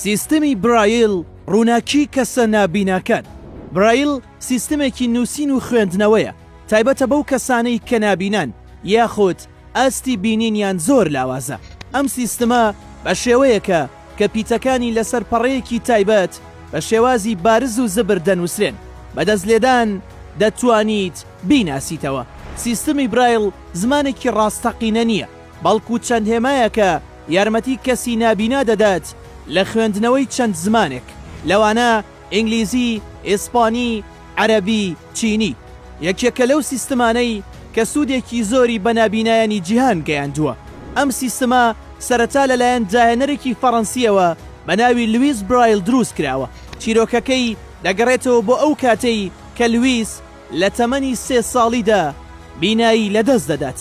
سیستەمی برایل ڕووناکی کەسە نابیناکان. برایل سیستەمێکی نووسین و خوێندنەوەیە تایبەتە بەو کەسانەی کە نابینان یاخود ئاستی بینینیان زۆر لاوازە. ئەم سیستەمە بە شێوەیەکە کە پیتەکانی لەسەر پەڕەیەکی تایبەت بە شێوازی بارز و زبر دەنووسرێن. بەدەست لێدان دەتوانیت بیناسیتەوە. سیستەمی برایل زمانێکی ڕاستەقینە نییە، بەڵکو چەند هێمایەکە یارمەتی کەسی نابینا دەدات لە خوێندنەوەی چەند زمانێک، لەوانە ئینگلیزی، ئیسپانی، عەرەبی، چینی. یەکێکە لەو سیستەمانەی کە سوودێکی زۆری بە نابینایانی جیهان گەیاندووە. ئەم سیستەمە سەرەتا لەلایەن داهێنەرێکی فەڕەنسیەوە بە ناوی لویس برایل دروست کراوە. چیرۆکەکەی دەگەڕێتەوە بۆ ئەو کاتەی کە لویس لە تەمەنی 3 ساڵیدا بینایی لەدەست دەدات.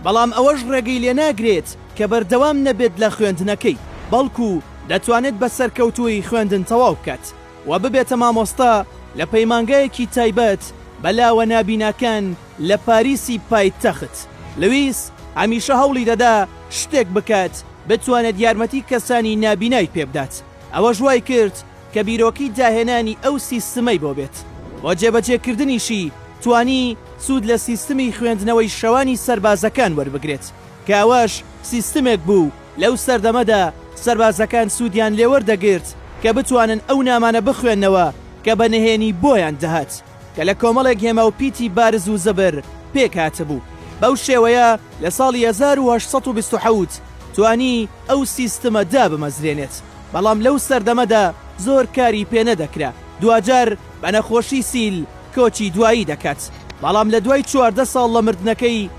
بەڵام ئەوەش ڕێگەی لێ ناگرێت کە بەردەوام نەبێت لە خوێندنەکەی، بەڵکو دەتوانێت بە سەرکەوتووی خوێندن تەواو بکات و ببێتە مامۆستا لە پەیمانگایەکی تایبەت بەلاوە نابیناکان لە پاریسی پایتەخت. لویس هەمیشە هەوڵی دەدا شتێک بکات بتوانێت یارمەتی کەسانی نابینای پێبدات. ئەوە ژوای کرد کە بیرۆکی داهێنانی ئەو سیستەمەی بۆ بێت. بۆ جێبەجێکردنیشی توانی سوود لە سیستەمی خوێندنەوەی شەوانی سەربازەکان وەربگرێت کە ئەوەش سیستەمێک بوو لەو سەردەمەدا سەربازەکان سوودیان لێوەردەگرت کە بتوانن ئەو نامانە بخوێننەوە کە بە نهێنی بۆیان دەهات کە لە کۆمەڵێک هێمە و پیتی بارز و زەبر پێکهاتە بوو. بەو شێوەیە لە ساڵی 1827 توانی ئەو سیستەمە دابمەزرێنێت، بەڵام لەو سەردەمەدا زۆر کاری پێ نەدەکرا. دوجار بە نەخۆشی سیل کۆچی دوایی دەکات، بەڵام لە دوای 14 ساڵ لە مردنەکەی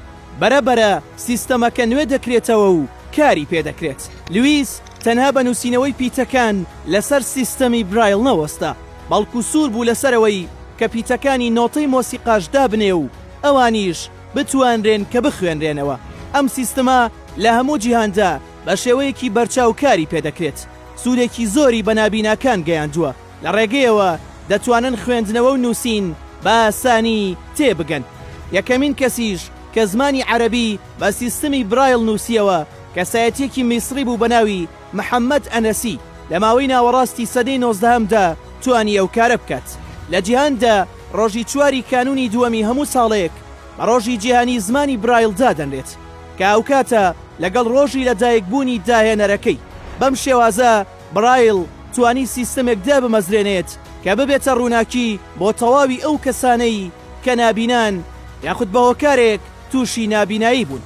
بەرەبەرە سیستەمەکە نوێ دەکرێتەوە و کاری پێدەکرێت. لویس تەنها بە نووسینەوەی پیتەکان لەسەر سیستەمی برایل نەوەستا، بەڵکو سوور بوو لەسەرەوەی کە پیتەکانی نۆتەی مۆسیقاش دابنێ و ئەوانیش بتوانرێن کە بخوێنرێنەوە. ئەم سیستەمە لە هەموو جیهاندا بە شێوەیەکی بەرچاو کاری پێدەکرێت. سوودێکی زۆری بە نابیناکان گەیاندووە، لە ڕێگەیەوە دەتوانن خوێندنەوە و نووسین بە ئاسانی تێبگەن. یەکەمین کەسیش کە زمانی عەرەبی بە سیستەمی برایل نووسیەوە کەسایەتیەکی میسری بوو بە ناوی محەممەد ئەنەسی. لە ماوەی ناوەڕاستی سەدەی 19داهەمدا توانی ئەو کارە بکات. لە جیهاندا ڕۆژی 4 کانونی دووەمی هەموو ساڵێک بە ڕۆژی جیهانی زمانی برایل دادەنرێت کە ئەو کاتە لەگەڵ ڕۆژی لەدایکبوونی داهێنەرەکەی. بەم شێوازە برایل توانی سیستەمێک دابمەزرێنێت کە ببێتە ڕووناکی بۆ تەواوی ئەو کەسانەی کە نابینان یاخود بە هۆکارێک تووشی نابینایی بوون.